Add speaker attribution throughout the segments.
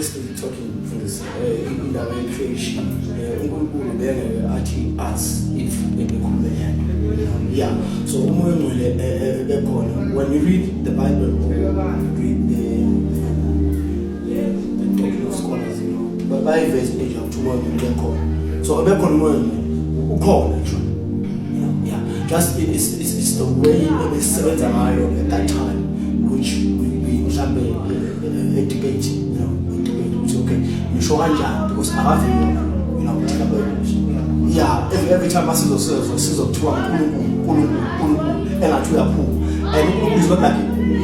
Speaker 1: we're still talking for this in our creation. Us if yeah. So when you read the Bible or read the talking of scholars, but by verse page of tomorrow, so a call actually. Yeah. Just it's the way the servants are at that time, which we have a debate, which okay, you show because I have yeah, every time I see those of two and I do a pool. And it's not like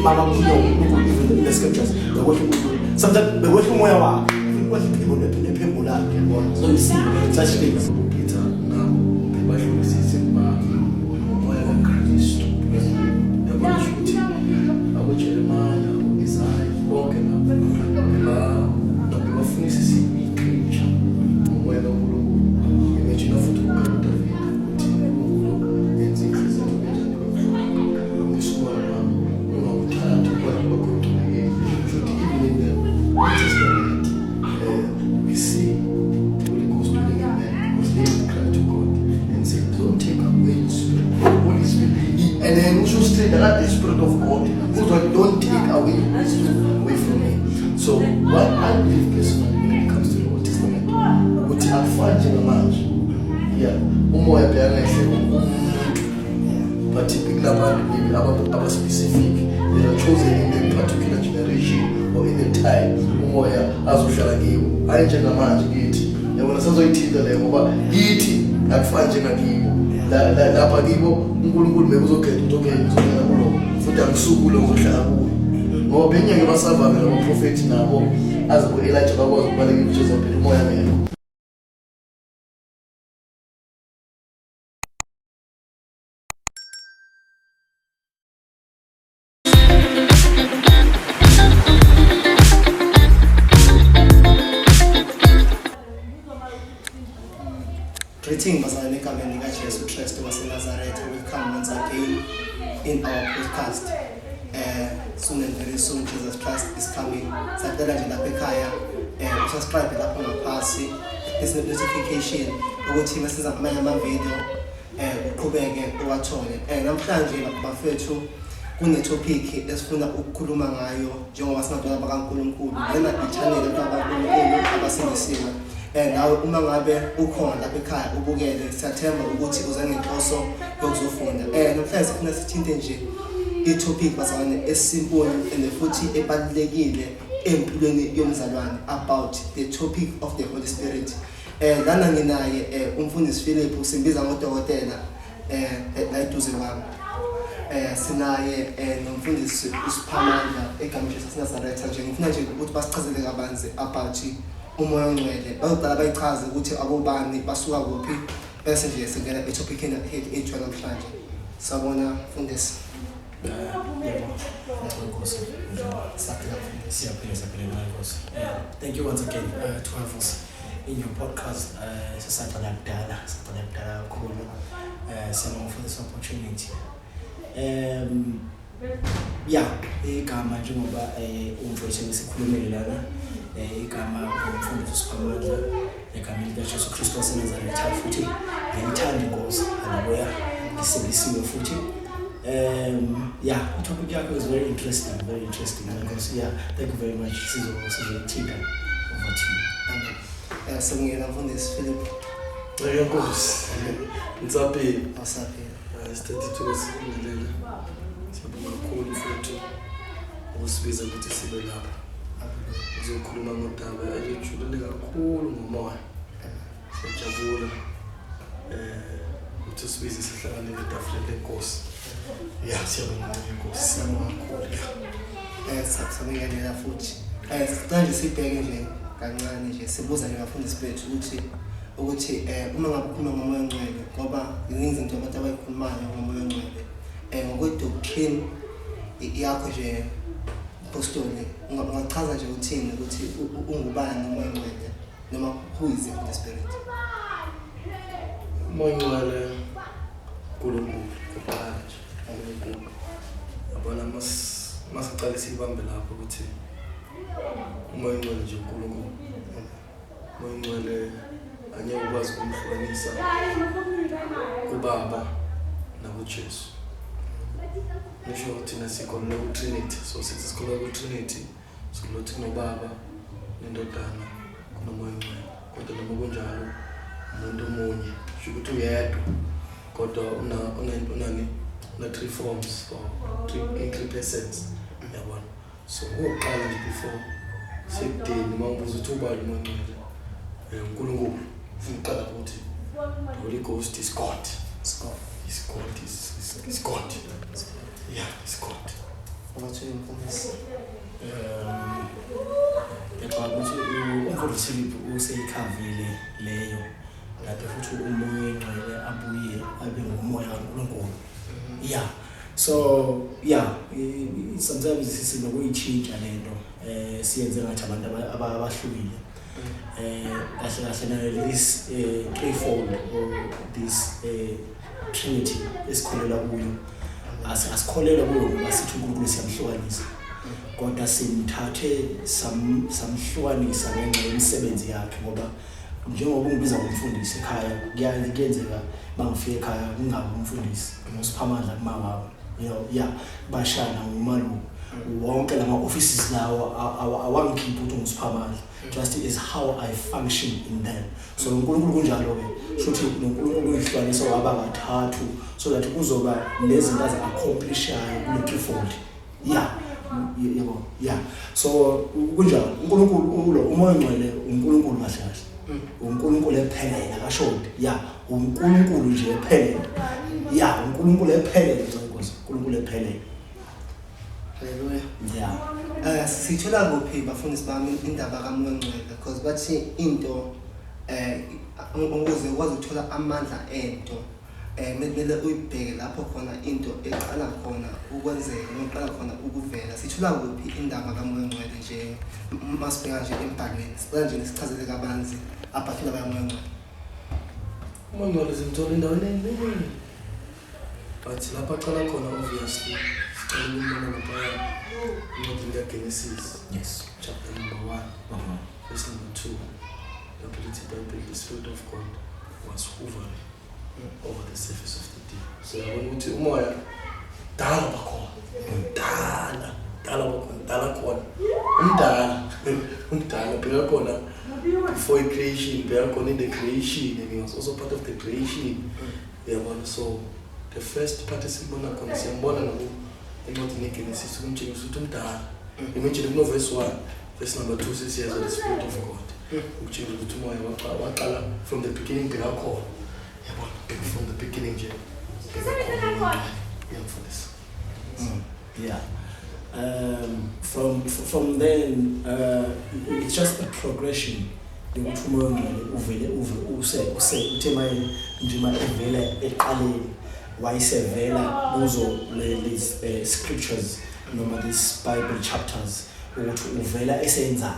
Speaker 1: Mama in the scriptures, they're working with sometimes they're working more about people so you see such things. Peter, people should see Simba, more than Christ, the one I would Jeremiah, Isaiah, walking up, the people finishes me, creature, where the imagine of the world of it, and the increase of this one, tired to what we're going to be, should even in the Testament, we see the Holy Ghost doing that because they cry to God and say, don't take away the Spirit, the Holy Spirit. And then also say that the Spirit of God, don't take away the Spirit away from me. So, what I believe personally when it comes to the Old Testament, which I find in a match, yeah, but typically about specific, they are chosen in a particular generation or in a time where as we shall give, I enjoy the match gate. And when I say it, the level, eating at Fanjana Gibo, that Pagibo, Mulu Mebus okay, so that Subulo Shabu, or being a Masava, a prophet now, as Elijah was, but it was a bit more. Greeting Bazaleka Mendiga Jesus Christ was in Nazareth. We come once again in our podcast. Soon and very soon Jesus Christ is coming. Sakdela Jina Pekaya, subscribe to the Pasi, this notification, ukuthi masiza amanye amavideo uqhubeke uwathole. Namhlanje bafethu kune topic esifuna ukukhuluma ngayo njengoba singabantu bakaNkulunkulu. Lena i-channel kaNkulunkulu abasindisiwe. Nawe uma ngabe ukhona lapha ekhaya ubukele siyathemba ukuthi uze ngenhloso yokuzofunda. Namhlanje sifuna sithinte nje i-topic bazalwane esimple and futhi ebalulekile empilweni yomzalwane about the topic of the Holy Spirit. Lana nginaye umfundisi Philip usimbiza ngodokotela la eduze kwami. Sinaye nomfundisi uSiphamandla eGamshini saseNazaretha nje ngifuna nje ukuthi basichazele kabanzi about umoya ongcwele bayoqala bayichaze ukuthi abobani basuka kuphi bese nje singena e-topic ethu namhlanje. Sabona mfundisi. Thank you once again to have us in your podcast. For this opportunity. Yeah, igama njengoba umfowethu esikhulumile lana igama umfundisi uSiphamandla igama likaJesu Kristu waseNazaretha futhi ngiyithanda inkosi haleluya isebisiwe futhi yeah, the topic yakho is very interesting because yeah, thank you very much. Sizothinta over to you. Sengena mfundisi Philip.
Speaker 2: Nkosi. Ngitsaphi.
Speaker 1: Asaphi.
Speaker 2: Sithathe kwesikhundleni. Siyabonga kakhulu futhi ukusibiza ukuthi sibe lapha. Uzokhuluma ngodaba ejulile kakhulu ngomoya. Siyajabula. Ukuthi sibize sihlangane netafuleni lenkosi. Yeah, siyabonga inkosi kakhulu.
Speaker 1: Sakusamekelela futhi. Sithanda sibheke nje kancane nje sibuza nje abafundisi bethu ukuthi uma ngabe ukhuluma ngomoya ongcwele ngoba iningi izinto abantu abayikhulumayo ngomoya ongcwele ngokwe-doctrine yakho nje apostoli ungachaza nje uthini ukuthi ungubani umoya ongcwele noma who is the Holy Spirit?
Speaker 2: Umoya ongcwele uNkulunkulu kuqala nje uNkulunkulu. Yabona masicala sibambe lapho ukuthi Umoya Ongcwele nje uNkulunkulu. Umoya Ongcwele angeke ukwazi ukumhlukanisa kuBaba nakuJesu. Ngisho thina sikholelwa kuTrinity, so sithi sikholelwa kuTrinity, sikholelwa ukuthi kunoBaba, neNdodana, kunoMoya Ongcwele. Kodwa noma kunjalo umuntu omunye, sho ukuthi uyedwa, kodwa una three forms or three persons. Yabona. So uqala nje before sekudeni mawubuza ukuthi ubani uMoya Ongcwele. uNkulunkulu uqala ukuthi the Holy Ghost is God. Is God. Yeah, it's God.
Speaker 1: What you inform
Speaker 3: umfundisi useyikhavile leyo lapho futhi umoya Ongcwele abuye abe ngumoya kaNkulunkulu. Yeah. So yeah, sometimes sinokuyichinja lento siyenze ngathi abantu abahlukile. Kahle this threefold or this Trinity esikholela kuyo. Asikholela kuyo asithi uNkulunkulu siyamhlukanisa. Kodwa simthathe samhlukanisa ngenxa yemisebenzi yakhe ngoba njengoba ungibiza ngomfundisi ekhaya kuyenzeka bangifika ekhaya kungabi umfundisi ngosiphamandla kumama yeah bashana ngumalu wonke lama offices lawo awangikhipha ukuthi ngosiphamandla just is how I function in them. So uNkulunkulu kunjalo ke shothi uNkulunkulu uyihlukanisa waba kathathu so that kuzoba nezinto accomplishwayo kule threefold. Yeah, so kunjalo uNkulunkulu umoya Ongcwele uNkulunkulu kahle kahle uNkulunkulu ephelele akashodi. Yeah, uNkulunkulu nje ephelele. Yeah, uNkulunkulu ephelele njengokuthi uNkulunkulu ephelele.
Speaker 1: Hallelujah.
Speaker 3: Yeah.
Speaker 1: Sithola kuphi bafundisi bami indaba kaMoya Ongcwele because bathi into ukuze ukwazi ukuthola amandla ento kumele uyibheke lapho khona into eqala khona ukwenzeka noqala khona ukuvela. Sithola kuphi indaba kaMoya Ongcwele nje masibheka nje embhalweni sicela nje sichazele kabanzi abaphila baMoya Ongcwele.
Speaker 2: Umoya Ongcwele simthola endaweni eningi, but lapha aqala khona obviously Genesis.
Speaker 3: Yes.
Speaker 2: Chapter number 1, verse number 2. The Bible, the Spirit of God was hovering over the surface of the deep. So when we say umoya, dala bakhona, umdala khona before creation, bheka khona in the creation, and he was also part of the creation. So the first participant khona siyambona ngoku encwadini yeGenesis kumtshengisa ukuthi umdala. Imagine no verse 1, verse number 2 says here the Spirit of God. Ukutshengisa ukuthi umoya waqala from the beginning bheka khona. Yabona from the beginning nje bheka khona for this.
Speaker 3: Yeah. From then it's just a progression. Ukuthi umoya Ongcwele uvele uthe maye njema evela eqaleni wayisevela kuzo lezi scriptures noma these Bible chapters ukuthi uvela esenza.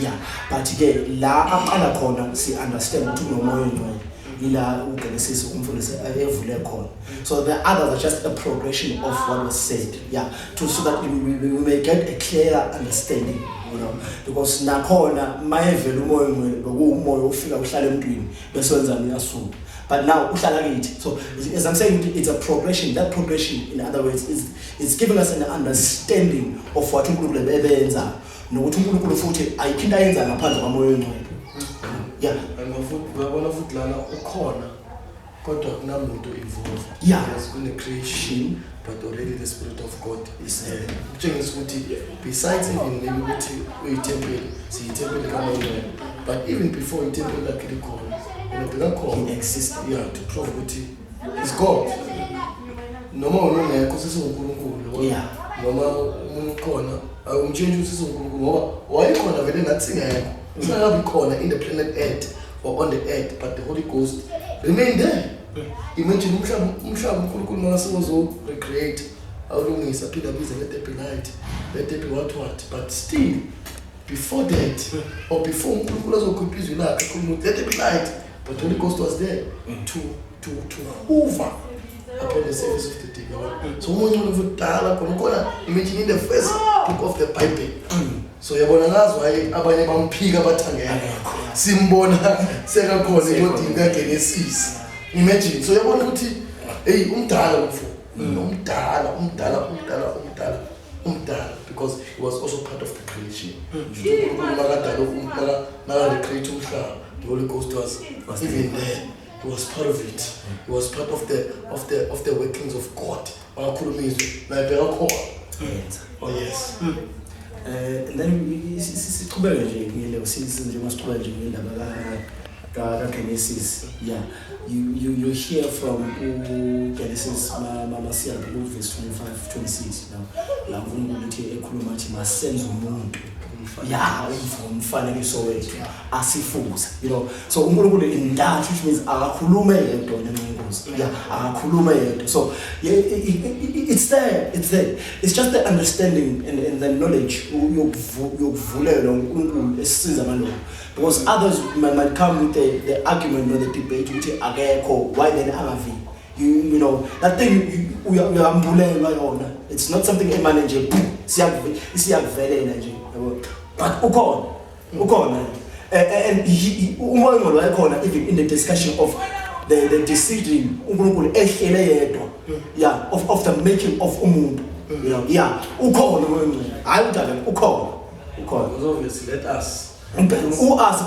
Speaker 3: Yeah, but ke la aqala khona si understand ukuthi unomoya Ongcwele ila uGenesis umfundisi evule khona. So the others are just a progression of what was said. Yeah, so that we may get a clearer understanding, you know, because nakhona mayevela umoya Ongcwele bekuumoya ufika uhlala emntwini bese wenza uyasuka. But now uhlala kithi. So as I'm saying, it's a progression. That progression, in other words, is giving us an understanding of what uNkulunkulu ebenza nokuthi uNkulunkulu futhi ayiphinda yenza ngaphandle kwamoya Ongcwele. Yeah.
Speaker 2: Uyabona futhi lana ukhona kodwa kunamuntu involved.
Speaker 3: Yeah.
Speaker 2: There's been a creation, but already the Spirit of God is there. Kutshengisa ukuthi besides even maybe ukuthi uyitemple, siyitemple kaMoya Ongcwele, but even before itemple lakhe likhona, he
Speaker 3: exists.
Speaker 2: Yeah, to prove ukuthi is God. Noma ungekho sesiuNkulunkulu.
Speaker 3: Yeah.
Speaker 2: Noma ukhona awumtshentshi ukuthi sesiuNkulunkulu ngoba wayekhona vele nathi singekho. Singabi khona in the planet Earth or on the earth, but the Holy Ghost remained there. Imagine umhlaba uNkulunkulu makasezo recreate awulungisa phila bize let there be light, let there be what, but still before that or before uNkulunkulu azokhipha izwi lakhe uNkulunkulu let there be light, but the Holy Ghost was there to hover upon the surface of the deep. So umoya Ongcwele uvudala khona imagine in the first book of the Bible. so yabona ngazo abanye bamphika bathangena simbona sekakhona incwadi kaGenesis imagine so yabona ukuthi hey umdala mfo umdala because he was also part of the creation the create umhlaba the Holy Ghost was even there. He was part of it. He was part of the workings of God. Oh yes.
Speaker 3: And then siqhubeke nje ngile sisi masiqhubeke nje ngendaba kaGenesis. Yeah. You hear from Genesis Masiya verse 25-26 now. La uNkulunkulu uthi ekhuluma athi masenze umuntu. Yeah, umfanekiso wethu asifuza, you know. So uNkulunkulu in that, which means akakhuluma yedwa nenkosi. Yeah, akakhuluma yedwa. So yeah, it's there. It's just the understanding and the knowledge yokuvulelwa uNkulunkulu esisiza abantu. Because others might come with the argument or the debate which akekho, why then angavi. You know that thing uyambulelwa yona. It's not something emanage siyakuvelela nje. But ukhona and umoya ngalo wayekhona even in the discussion of the decision uNkulunkulu ehlele yedwa, yeah, of the making of umuntu, you know. Yeah, ukhona umoya ngalo hayi udala ukhona
Speaker 2: because obviously let us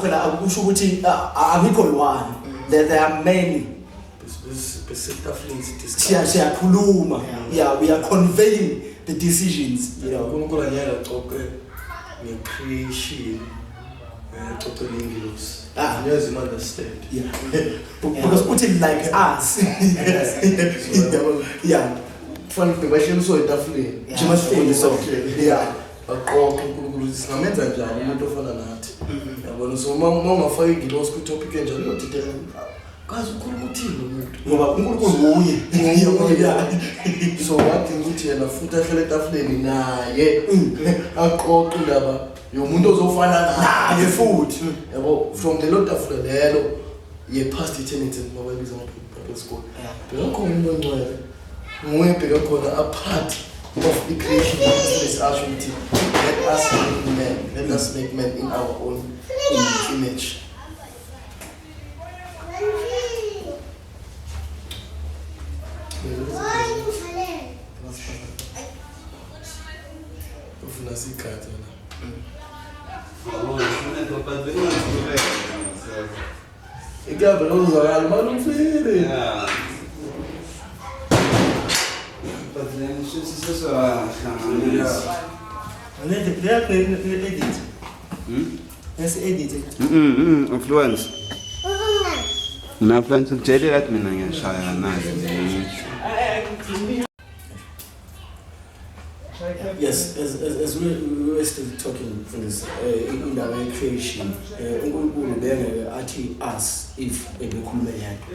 Speaker 3: phela akusho ukuthi amikho one, there are many. Siyakhuluma, yeah, we are conveying the decisions, you know.
Speaker 2: uNkulunkulu anyela coke creation yes, you understand.
Speaker 3: Yeah. Because put it like us. Yeah.
Speaker 2: Fun question so etafuleni.
Speaker 3: You must feel so. Yeah.
Speaker 2: Aqoqa uNkulunkulu singamenza njani umuntu ofana nathi. Yabona so mangafaka igilosi ku topic enjalo yodidela. Kazi ukhuluma uthini umuntu.
Speaker 3: Ngoba uNkulunkulu nguye.
Speaker 2: So wathi ukuthi yena futhi ahlele etafuleni naye aqoqa indaba yomuntu ozofana naye futhi. Yabo from the lot of lelo ye past eternity ngoba ibiza ama school. Bekho umuntu ongcwele. Ngwebheka khona a part of the creation is actually let us make man in our own image. Ufuna sikhatha na. Ikabe uzakala malumfile.
Speaker 4: Yeah. But then she's also
Speaker 1: edit. Let's edit it.
Speaker 4: Influence. Influence ujele lathi mina ngiyashaya nazi.
Speaker 3: Yes, as we were still talking from this in our creation, uNkulunkulu bengeke athi us if ebekhuluma yakhe.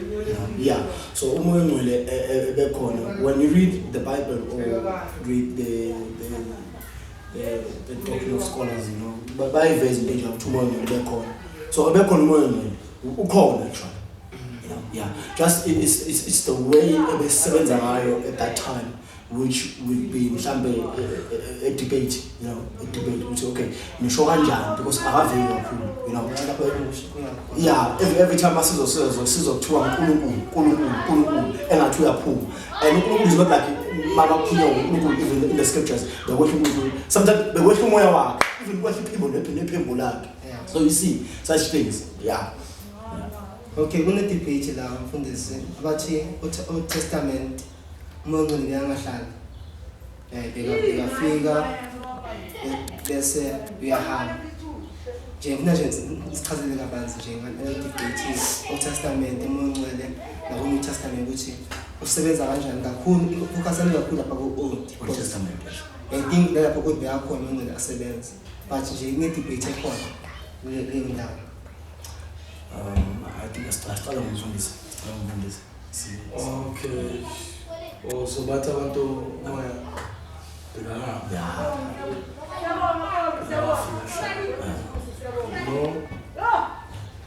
Speaker 3: Yeah. So umoya ngcwele ebekhona when you read the Bible or read the doctrine of scholars, you know, but by verse in danger umoya ngcwele ebekhona. So ebekhona umoya ngcwele ukhona actually. Yeah. Just it's the way ebesebenza ngayo at that time, which will be a debate, you know, a debate which okay, nisho kanjani because akaveli kakhulu, you know. Yeah, every time sizokuthiwa uNkulunkulu engathi uyaphuma, and uNkulunkulu is not like makakhuluma uNkulunkulu even in the scriptures bekwehla uNkulunkulu sometimes bekwehla umoya wakhe even kwehla iphimbo nephimbo lakhe. So you see such things. Yeah.
Speaker 1: Okay, kune debate la mfundisi abathi Old Testament umuntu ngiyangahlala bekafika bese uyahamba nje mina nje sichazele kabanzi nje ngale debate Old Testament umuntu ngcwele na New Testament ukuthi usebenza kanjani kakhulu ukasana kakhulu lapha ku Old Testament. I think lapho kodwa yakhona umuntu asebenza but nje ine debate ekhona le ndawo.
Speaker 3: I think start ngizungisa.
Speaker 2: Okay. Oh, so bathi abantu moya no.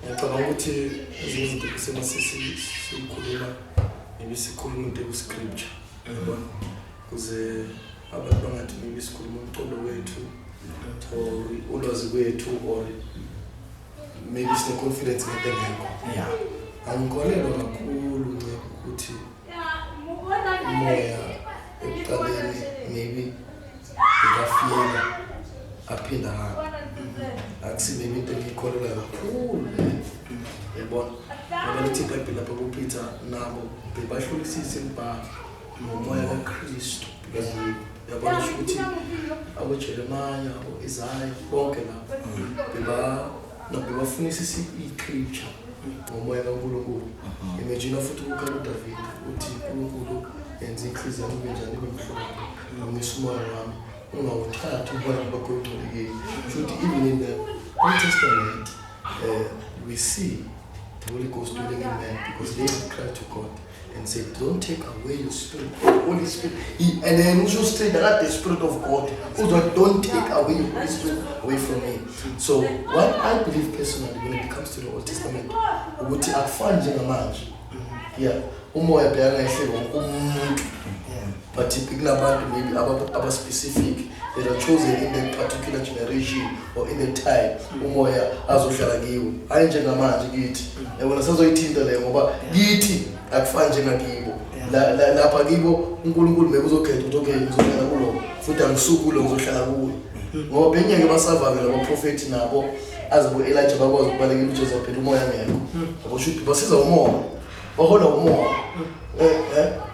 Speaker 2: Ngicabanga ukuthi izinto sikhuluma maybe sikhuluma into ku scripture. Yabona? Kuze abantu bangathi maybe sikhuluma umqondo wethu or ulwazi kwethu or maybe sine-confidence ngento engekho.
Speaker 3: Yeah.
Speaker 2: Angikholelwa kakhulu Ncebo ukuthi umoya ekuqaleni maybe ngafika aphinda hamba. Akusi maybe into engikholelwa kakhulu. Yabona? Ngoba lithi iBhayibheli lapha kuPeter nabo bebahlulisisa imibhalo ngomoya kaKristu because yabona ukuthi aboJeremiah, abo-Isaiah bonke labo bebafunisisa i-scripture ngomoya kaNkulunkulu. Imagine futhi ukukhala uDavid uthi uNkulunkulu yenza inhliziyo yami ibe njani ibe mhlophe nomisa umoya wami ungawuthathi umoya wakho ongcolile. Futhi even in the Old Testament we see the Holy Ghost dwelling in man because they cried to God and said, don't take away your spirit, Holy Spirit. And then also straight that the Spirit of God, don't take away your Holy Spirit away from me. So what I believe personally when it comes to the Old Testament, ukuthi akufani njengamanje. Yeah, umoya bheka ngehlelo umuntu. But kunabantu maybe aba specific that are chosen in that particular generation or in the time umoya azohlala kiwo. Hayi njengamanje kithi. Yabona sazoyithinta le ngoba kithi akufani njengakibo. Lapha kibo uNkulunkulu bekuzokhetha ukuthi okay ngizohlala kulo futhi angisukulo ngizohlala kuwo. Ngoba benyeke basavake labo prophet nabo azibo Elijah bakwazi ukubalekela uJezebel umoya ngekho. Yabo should basiza umoya. Bahola umoya.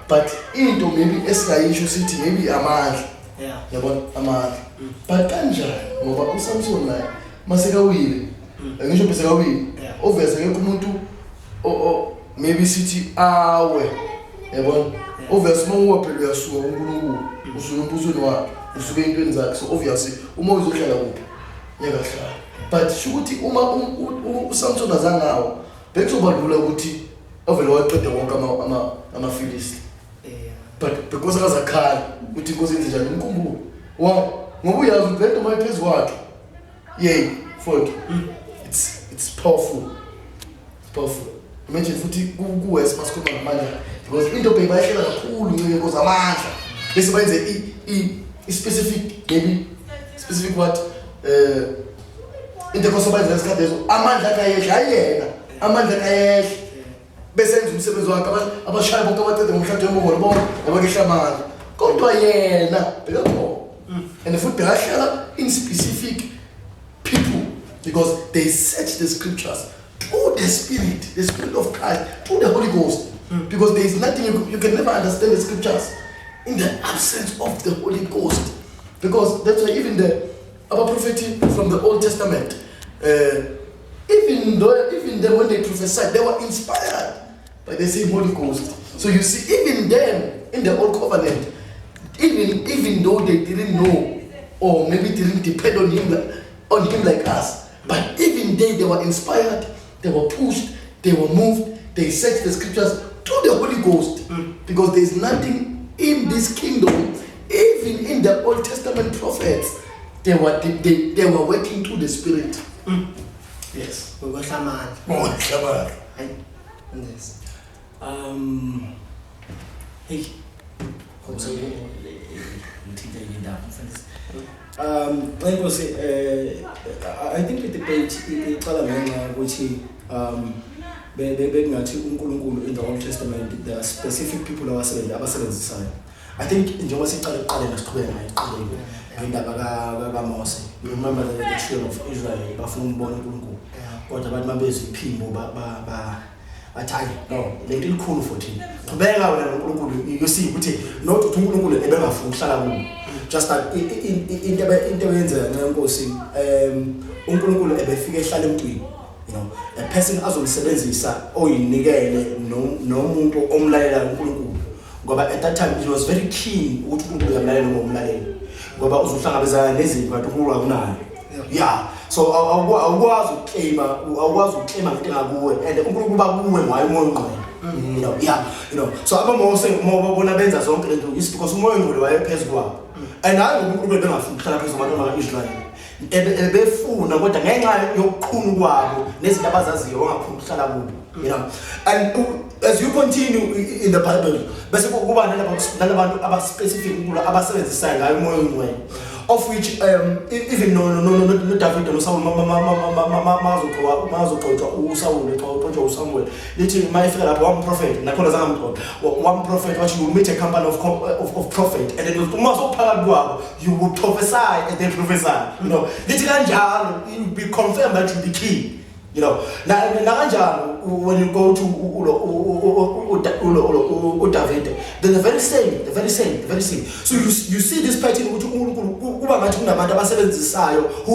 Speaker 2: But into maybe esingayisho sithi maybe amandla.
Speaker 1: Yeah.
Speaker 2: Yabona amandla. But kanjani ngoba uSamson naye masekawile. Ngisho bese kawile. Obviously akekho umuntu maybe sithi awe. Yabona? Obviously uma phela uyasuka uNkulunkulu. Usuke empuzweni wakhe, usuke entweni zakhe. So obviously uma uzohlala kuphi? Yakahlala. But shukuthi uma uSamson azangawo, bekuzobalula ukuthi ovele waqeda wonke ama-Philistine. But because akazakhala ukuthi inkosi yenze njani umkhumbulo. Wow, ngoba uyazi ukuthi lento mayiphezu kwakhe. Yey, fuck. It's powerful. It's powerful. Imagine futhi kuwes basikhuluma ngamandla because into beyibashela kakhulu ngeke kozamandla. Bese bayenze i-specific maybe specific what into kosobayenza isikhathi amandla kayehla ayena amandla kayehla besenza umsebenzi wakhe abashaya bonke abacede ngomhlanje wemongolo bonke abakehla amandla kodwa yena bekakho and futhi bekahlala in specific people because they search the scriptures through the spirit of Christ, through the Holy Ghost. Because there is nothing you can never understand the scriptures in the absence of the Holy Ghost. Because that's why even our prophecy from the Old Testament, even then when they prophesied, they were inspired by the same Holy Ghost. So you see, even then in the Old Covenant, even though they didn't know or maybe didn't depend on him like us, but even they were inspired, they were pushed, they were moved, they searched the scriptures through the Holy Ghost. Because there is nothing in this kingdom, even in the Old Testament prophets, they were working through the Spirit. Yes. Yes.
Speaker 3: Hey. I think the debate iqala ngenxa ukuthi bekungathi uNkulunkulu in the Old Testament there are specific people abasebenzisayo. I think njengoba siqala eqaleni siqhubeka ngayiqaleni ngendaba kaMose. You remember the children of Israel bafuna ukubona uNkulunkulu. Kodwa abantu mabezwe iphimbo athi no lento likhulu futhi. Qhubeka wena noNkulunkulu you see ukuthi not ukuthi uNkulunkulu ebengafuna ukuhlala kuwo. Just that into yenza ngenkosi uNkulunkulu ebefika ehlala emntwini. You know, a person azomsebenzisa oyinikele nomuntu omlalela uNkulunkulu. Ngoba at that time it was very keen ukuthi uNkulunkulu uyamlalela noma umlaleli. Ngoba uzohlangabezana nezinto kanti uNkulunkulu akunayo. Yeah. So awukwazi ukuclaima into engakuwe and uNkulunkulu bakuwe ngayo umoya ongcwele. You know, yeah, you know. So abamose mawubona benza zonke lento is because umoya ongcwele wayephezulu kwabo. And hayi uNkulunkulu bengafuna ukuhlala phezulu kwabantu bakaIsrael. Ebefuna kodwa ngenxa yokuqhunu kwabo nezinto abazaziyo wangafuna ukuhlala kubo. You know. And as you continue in the Bible, bese kuba nalabantu aba specific uNkulunkulu abasebenzisayo ngayo umoya ongcwele. of which even no David no Saul Samuel lithi mayifika lapho one prophet nakhona zanga one prophet what you will meet a company of prophet and then uma sophakathi kwabo you will prophesy and then prophesy, you know, lithi kanjalo you will be confirmed that you will be king. You know, now when you go to David, they're the very same. So you see this pattern who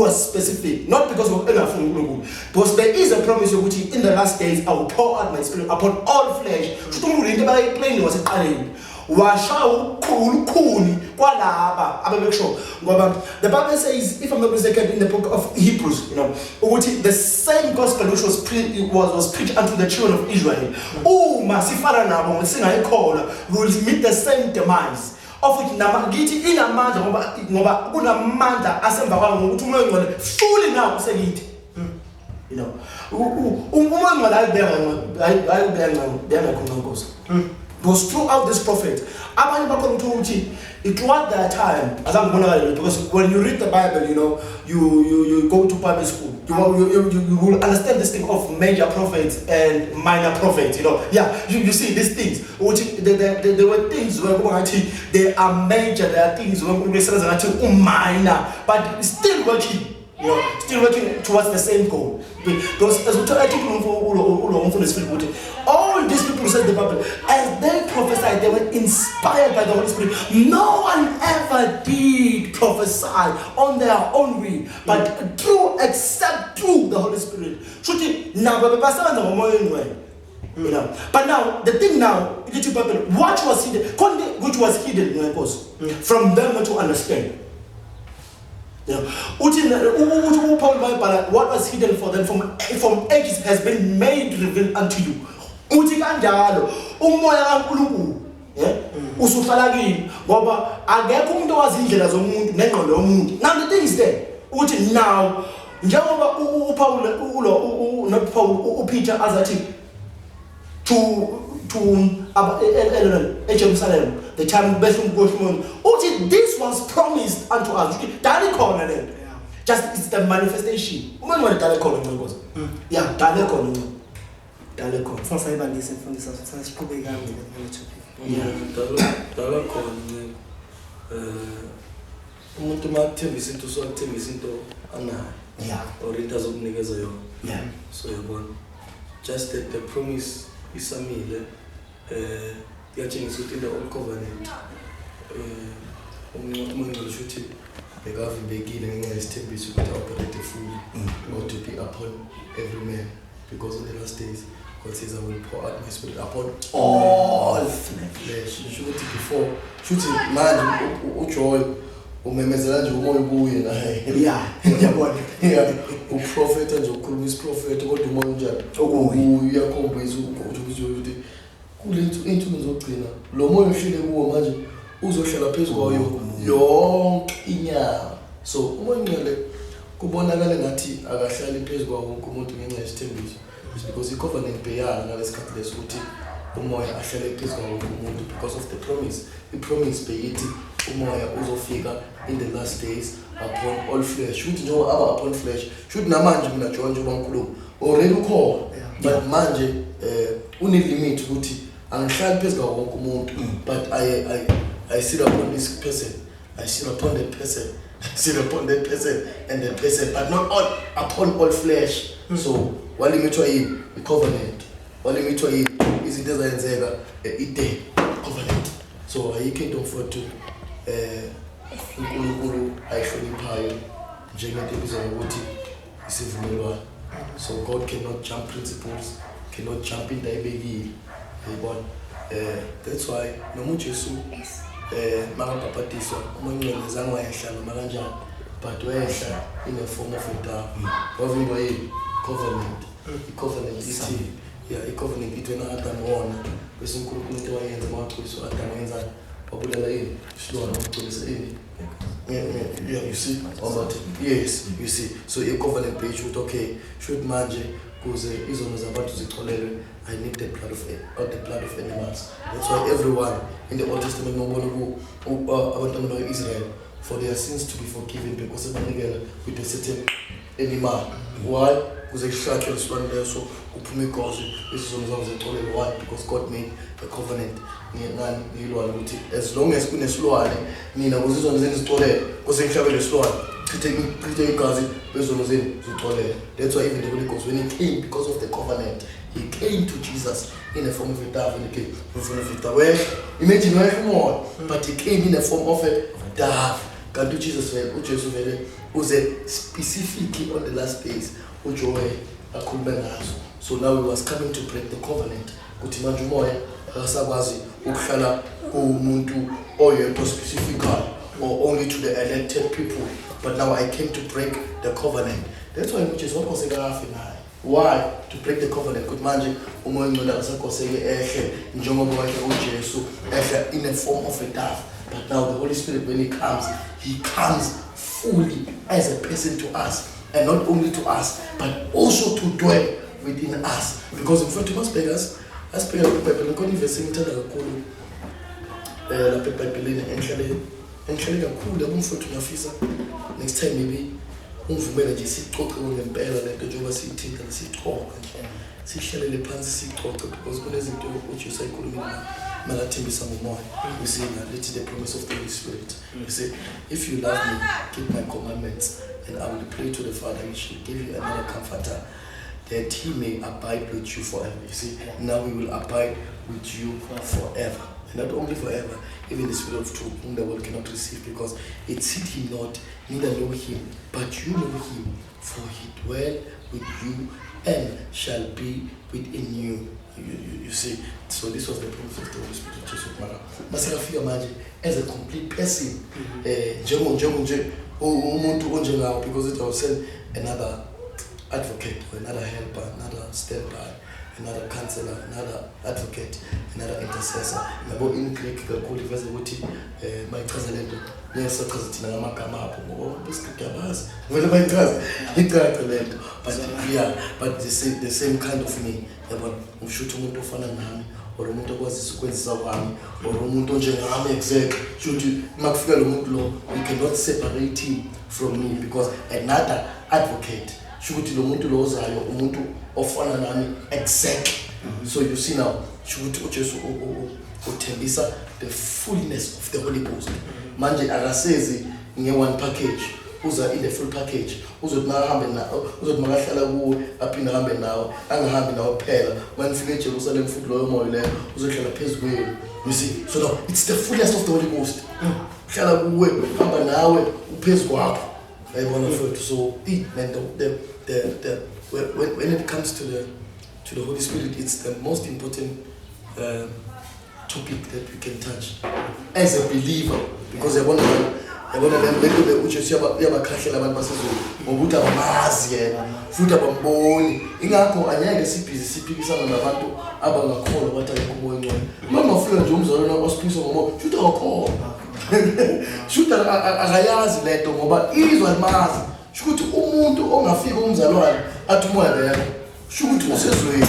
Speaker 3: are specific, not because of anything, because there is a promise which in the last days I will pour out my spirit upon all flesh. The Bible says, if I'm not mistaken, in the book of Hebrews, you know, the same gospel which was preached unto the children of Israel. Oh, masifara nabo singa ekhola will meet the same demise. Of which ngithi inamandla ngoba kunamandla asemva kwami ukuthi umoya ngcwele fully now usekithi. You know, umoya ngcwele ayibhenga khona Nkosi. Because throughout this prophet, it was their time. Because when you read the Bible, you know, you go to Bible school, you will understand this thing of major prophets and minor prophets. You know, yeah, you see these things. There were things where they are major, there are things where minor, but still working. You know, still working towards the same goal. Because as we talk, all these people who said the Bible, as they prophesied, they were inspired by the Holy Spirit. No one ever did prophesy on their own will, but except through the Holy Spirit. You know, but now the thing now, what was hidden, which was hidden, from them not to understand. You know, what was hidden for them from ages has been made revealed unto you. Umoya kaNkulunkulu usuhlala kini ngoba akekho umuntu owazi indlela zomuntu nengqondo yomuntu. Now the thing is there uthi now njengoba uPeter azathi to Jerusalem, the time this was promised unto us. Just it's the manifestation. Yeah,
Speaker 2: just that the promise is Samile. Yatshengisa ukuthi in the old covenant umuntu ushuthi bekavimbekile ngenxa yesithembiso ukuthi operate fully or to be upon every man, because in the last days God says I will pour out my spirit upon all flesh. Shuthi before shuthi manje uJoy umemezela nje umoya ubuye naye
Speaker 3: ngiyabona
Speaker 2: uprofeta nje ukhuluma isiprofeta kodwa umoya njalo uyakhombisa ukuthi kulethu insuku zogcina lo moya uhlile kuwo manje uzohlala phezulu kwayo yonke inyama. So umoya ngcwele kubonakala ngathi akahlali phezulu kwawo wonke umuntu ngenxa yesithembiso, because icovenant beyala ngalesikhathi lesuthi umoya ahlale phezulu kwawo wonke umuntu because of the promise. The promise beyithi umoya uzofika in the last days upon all flesh. Should know about upon flesh. Should namanje mina John uNkulunkulu already ukhona, but manje limit ukuthi angihlali phezulu kwawo wonke umuntu, but I sit upon this person, I sit upon that person, I sit upon that person and that person, but not all upon all flesh. So walimithwa yini icovenant, walimithwa yini izinto ezayenzeka ide covenant. So ayikho into mfowethu uNkulunkulu ayihloniphayo njengento ebizwa ngokuthi isivumelwano. So God cannot jump principles, cannot jump into ayibekile. Yabona, that's why noma uJesu makabhaphathizwa umoya ngizange wayehla noma kanjani, but wayehla in a form of a dove. Wavimbwa yini covenant. I-covenant ithi i-covenant ithi wena Adam wona bese uNkulunkulu into wayenza mawaqhubisa Adam wenza wabulela yini isilwane waqhubisa yini. Yeah, you see, yes, you see. So i-covenant page should okay, should manje kuze izono zabantu zicholelwe, I need the blood of animals. That's why everyone in the Old Testament abantwana bakwa-Israel for their sins to be forgiven because with a certain animal. Why? Because exactly this one there, so this is why? Because God made a covenant. As long as kuna silwane nina kuzizona zeni zitolele kuse ngihlabele silwane chithe igazi bezona zeni zitolele. That's why even the Holy Ghost, when he came because of the covenant, he came to Jesus in the form of a dove, and he came in form of a dove. Well, imagine where more, but he came in the form of a dove. God do Jesus was specifically on the last days which were a covenant. So now he was coming to break the covenant. Kuti manje umoya akasakwazi ukuhlala kumuntu oyedwa specifically or only to the elected people, but now I came to break the covenant. That's why which is what was why to break the covenant. Kuti manje umoya ngcwele akasakoseke ehle njengoba wakhe uJesu ehle in the form of a dove. But now the Holy Spirit, when he comes fully as a person to us, and not only to us but also to dwell within us. Because in fact, most beggars, as per the Bible, God is saying to the Kulu, la Bible, and Shelley cool, the for to Nafisa. Next time, maybe, manager sit talk and bear like the Jova sit and sit talk. See, Shelley the Pans sit talk because God isn't doing what you say, Malatimbi some more. You see, that it is the promise of the Holy Spirit. You say, if you love me, keep my commandments, and I will pray to the Father, he shall give you another comforter, that he may abide with you forever. You see, now we will abide with you forever. And not only forever, even the Spirit of truth, whom the world cannot receive, because it seeth him not, neither know him, but you know him, for he dwell with you and shall be within you. You see, so this was the promise of the Holy Spirit of Jesus. Masarafika manje as a complete person, because it was another advocate, or another helper, another standby, another counselor, another advocate, another intercessor. About in Greek, called the my president. Yes, because but the same kind of me. Umshuthi umuntu ofana nami or umuntu okwazi ukwenzisa kwami or umuntu onjengami exact should makufika lo muntu lo, we cannot separate him from me, because another advocate should lo muntu lo ozayo umuntu ofana nami exact. So you see now should uJesu uthembisa the fullness of the Holy Ghost. Manje akasezi nge one package, uza in the full package. Uzothi mahambe nawo, uzothi makahlala kuwe aphinde ahambe nawo, angahambi nawo phela. Manifike eJerusalem futhi loyo moya leyo uzohlala phezulu. You see, so now it's the fullness of the Holy Ghost. Hlala kuwe, hamba nawe uphezulu kwakho. Ayibona mfowethu. So when it comes to the Holy Spirit, it's the most important topic that we can touch as a believer, because yabona le uJesu yabakhahlela abantu basezulu ngokuthi abamazi yena futhi abamboni. Ingakho anyeke siphikisana nabantu abangakholwa bathi ayikho umoya ngcwele. Mangafika nje umzalwane osiphikisa ngomoya futhi akakholwa futhi akayazi lento ngoba izwa limazi. Futhi umuntu ongafika umzalwane athi umoya ngeke futhi usezweni.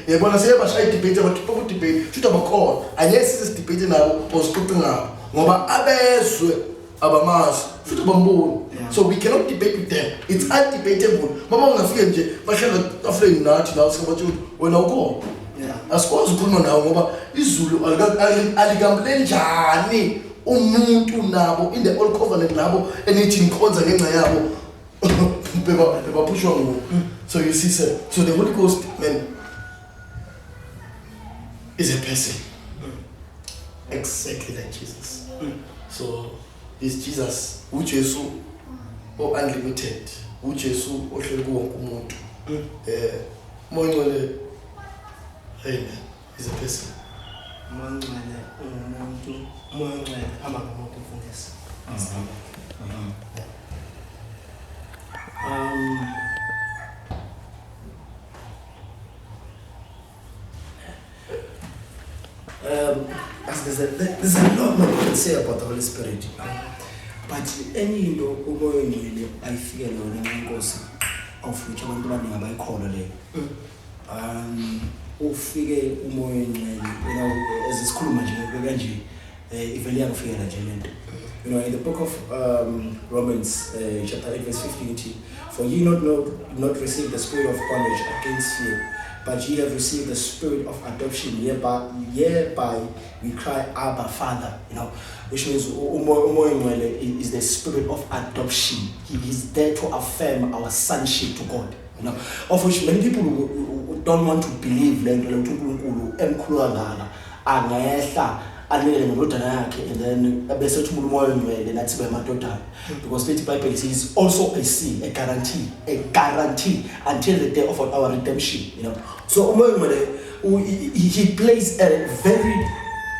Speaker 2: Yabona siyabashaya debate abantu debate futhi abakhona anyeke sisi nabo osixoxe ngabo ngoba abezwe abamazi futhi bamboni. So we cannot debate with them. It's undebatable. Mama ungafike nje bahlala afleni nathi la sibathi wena ukhona. Asikwazi ukukhuluma nawo ngoba izulu alikamleni njani umuntu nabo in the old covenant nabo enithi nikhonza ngenxa yabo bebapushwa ngo. So you see, sir, so the Holy Ghost, man, is a person. Exactly like Jesus. So is Jesus uJesu o unlimited, uJesu ohleli wonke umuntu. Moya ngcwele, amen, is a person.
Speaker 1: Moya ngcwele umuntu, moya ngcwele hamba ngomuntu mfundisi.
Speaker 3: There's a lot more we can say about the Holy Spirit, but any umoya ngcwele ayifike lona ngenkosi of which abantu abaningi abayikholwa leyo. Ufike umoya ngcwele, as isikhuluma nje kanje ivele yangifika nje lento. You know, in the book of Romans, chapter 8, verse 15, for ye not receive the spirit of bondage against fear, but ye have received the spirit of adoption, hereby we cry, Abba, Father. You know, which means Umoya is the spirit of adoption. He is there to affirm our sonship to God. You know, of which many people don't want to believe, and then because the Bible is also a seal, a guarantee until the day of our redemption. You know, so he plays a very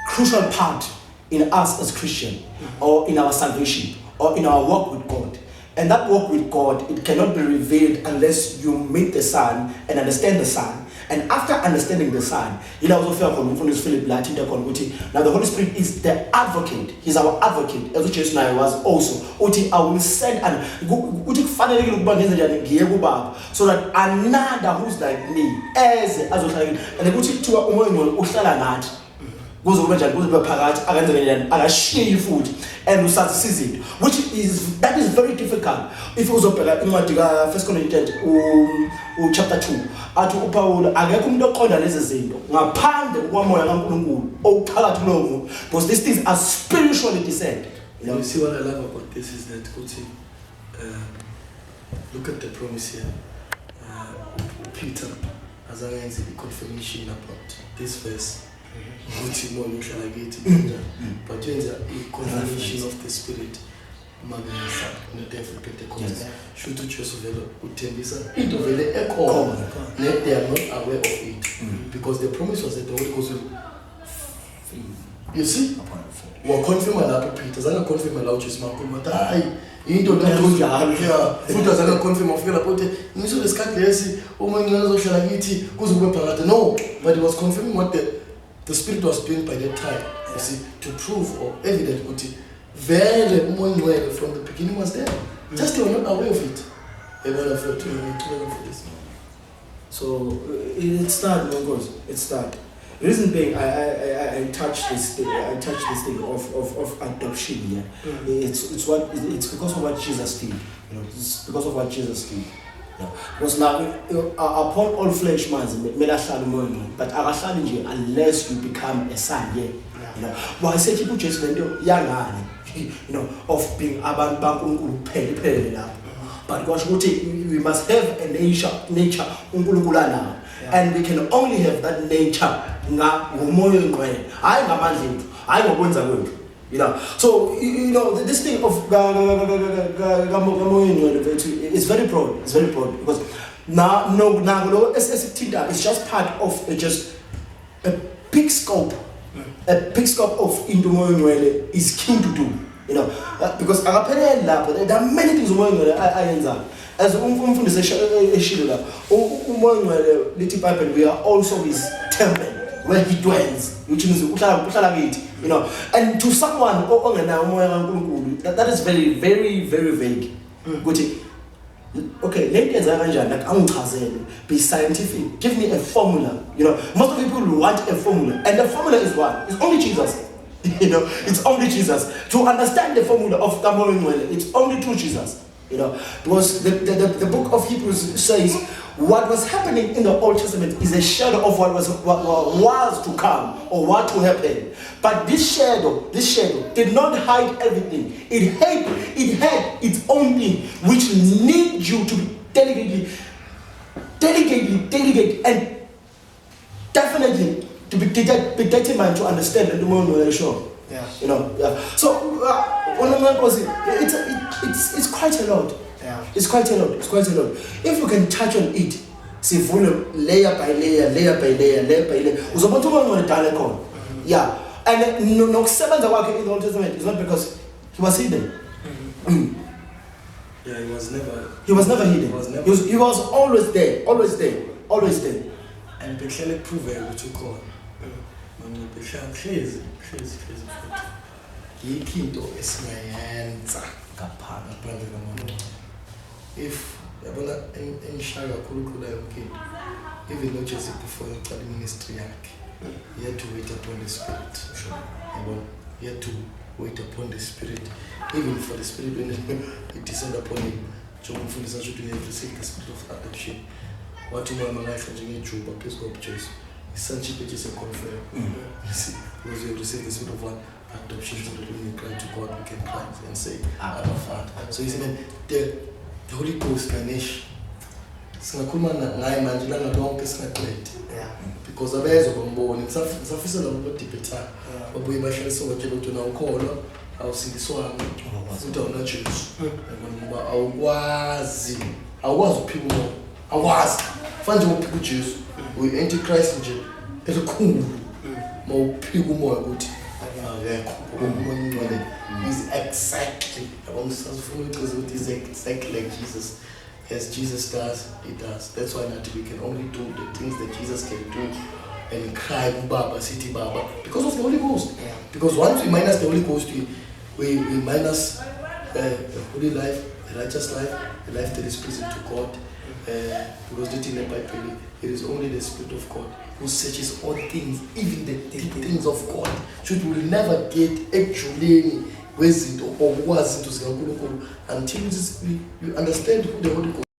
Speaker 3: crucial part in us as Christian, or in our salvation, or in our walk with God. And that walk with God, it cannot be revealed unless you meet the Son and understand the Son. And after understanding the Son, now the Holy Spirit is the advocate. He's our advocate. As Jesus was also. I will send and so that another who's like me, as and the goes over and share your food and start season, which is very difficult. If it was in 1 Corinthians chapter 2, because these things are spiritually discerned.
Speaker 2: You see what I love about this is that look at the promise here. Peter has a confirmation about this verse. But confirmation of the Spirit. The devil Pentecost. Should to choose they are not aware of it. Because the promise was that the Holy Ghost will. You see? We're confirming that Peter doesn't confirm a lot of Marco. Into that food doesn't confirm of you so the scat no, but it was confirming what the Spirit was doing by that time, you see, to prove or evident what it very from the beginning was there. Just they were not aware of it. They were afraid to this.
Speaker 3: So it started, it started. The reason being, I touched this thing. I touched this thing of adoption here. It's because of what Jesus did. You know, it's because of what Jesus did. Yeah. Because now, upon all flesh man, but unless you become a son, yeah. You know, why say people just young, you know, of being abantu but because we must have a nature now. And we can only have that nature. You know, so you know this thing of is very broad. It's very broad because now it's just part of just a big scope. A big scope of Indomoyinwele is keen to do. You know, because there are many things as we are also his temple where he dwells, which means you know, and to someone that is very, very, very vague. Okay, be scientific. Give me a formula. You know, most of people want a formula, and the formula is what? It's only Jesus. You know, it's only Jesus. To understand the formula of Tamorinwele, it's only through Jesus. You know, because the book of Hebrews says what was happening in the Old Testament is a shadow of what was to come or what to happen. But this shadow did not hide everything. It had its own thing, which needs you to be delegate, and definitely to be determined to understand and do more sure.
Speaker 1: Yeah.
Speaker 3: You know. Yeah. So it's quite a lot.
Speaker 1: Yeah.
Speaker 3: It's quite a lot. If you can touch on it, see layer by layer. Yeah. And no seven working in the Old Testament is not because he was hidden.
Speaker 2: Yeah, he was never hidden.
Speaker 3: He was always there.
Speaker 2: And clearly proven what you call. If in Shara Kulukula, okay, even not just before the ministry, he had to wait upon the Spirit. he had to wait upon the Spirit, even for the Spirit when it descended upon him. John Fundisa should have received the Spirit of adoption. What you know, my life and you Juba, please go up chase. His sonship is a confirm. You see, because you have received the Spirit of what? Adoption, so that when you cry to God, we can cry and say, Abba Father. So you see, man, the Holy Ghost, Ganesh, singakhuluma naye manje lana lonke singagrade because abezo bomboni ngisafisa ukuthi bethana babuye bashalisa batshela ukuthi na ukholwa awusindiswanga futhi awuna Jesu ngoba awukwazi ukuphika umoya awukwazi manje uphika uJesu uyi antichrist nje elikhulu mawuphika umoya ukuthi akekho umoya ngcwele is exactly abamsafuna ukuthi is exactly like Jesus. As Jesus does, he does. That's why not we can only do the things that Jesus can do and cry Baba, City Baba, because of the Holy Ghost. Because once we minus the Holy Ghost, we minus the holy life, the righteous life, the life that is pleasing to God. Because in the Bible, it is only the Spirit of God who searches all things, even the deep things of God. Should we never get actually wezinto or wazinto zikaNkulunkulu until you understand who the Holy Ghost